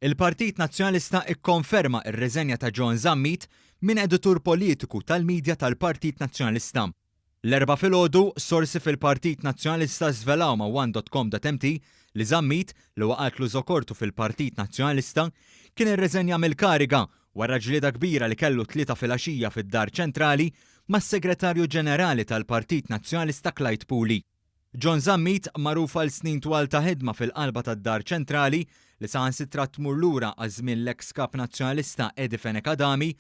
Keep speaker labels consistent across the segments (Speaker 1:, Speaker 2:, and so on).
Speaker 1: Il-Partit Nazzjonalista ikkonferma r-reżenja ta' John Zammit minn editur politiku tal-medja tal-Partit Nazzjonalista. L-erba' filgħodu sorsi fil-Partit Nazzjonalista żvelaw ma' one.com.mt li Zammit li waqgħetlu żokortu fil-Partit Nazzjonalista kien irreżenja mill-kariga wara ġlieda kbira li kellu 3 filgħaxija fid-Dar Ċentrali mas-Segretarju Ġenerali tal-Partit Nazzjonalista Clyde Puli. John Zammit magħruf għal snin twal ta' ħidma fil-qalba tad-Dar Ċentrali li saħansitra tmur lura għaż-żmien l-eks kap nazzjonalista Edi Fenek Adami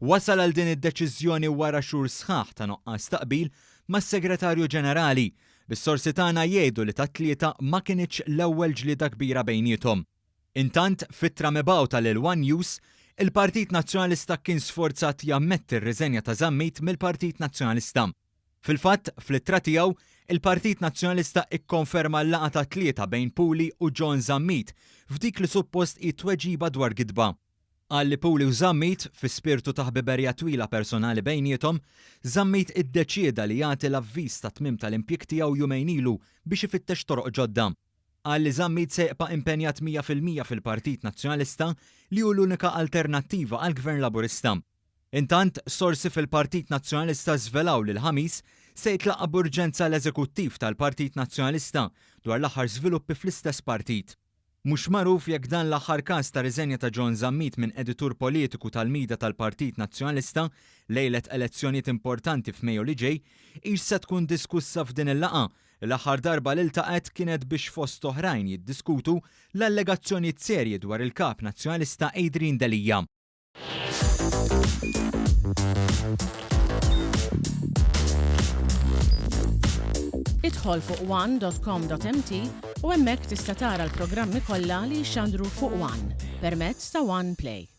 Speaker 1: wasal għal din id-deċiżjoni wara xhur sħaħ ta' noqqas taqbil mas-Segretarju Ġenerali bis-sorsi tagħna jgħidu li tat-tlieta ma kinitx l-ewwel ġlieda kbira bejniethom. Intant fit-tra mibgħuta lil One News, il-Partit Nazzjonalista kien sforzat jammetti r-riżenja ta' Zammit mill-Partit Nazzjonalista. Fil-fatt, fl-ittra tiegħu, il-Partit Nazzjonalista ikkonferma l-laqgħa ta' tlieta bejn Puli u John Zammit f'dik li suppost tweġiba dwar gidba. Qal li Puli u Zammit, fi spirtu ta' ħbiberja twila personali bejniethom, Zammit iddeċieda li jagħti l-avviż ta' tmiem tal-impjieg tiegħu jumejn ilu biex ifittex toroq ġodda. Qal li Zammit se jibqa' impenjat 100% fil-Partit Nazzjonalista li hu l-unika alternattiva għall-Gvern Laburista. Intant, sorsi fil-Partit Nazzjonalista żvelaw lil ħamis se jitlaqqa b'urġenza l-Eżekuttiv tal-Partit Nazzjonalista dwar l-aħħar żviluppi fl-istess partit. Mhux magħruf jekk dan l-aħħar każ ta' riżenja ta' John Zammit minn editur politiku tal-medja tal-Partit Nazzjonalista lejlet elezzjonijiet importanti f'Mejju li ġej hix se tkun diskussa f'din il-laqgħa. L-aħħar darba li ltaqgħet kienet biex fost oħrajn jiddiskutu l-allegazzjonijiet serji dwar il-kap Nazzjonalista Adrian Delija.
Speaker 2: Idħol fuq one.com.mt u hemmhekk tista' tara l-programmi kollha li jxandru fuq One permezz ta' One Play.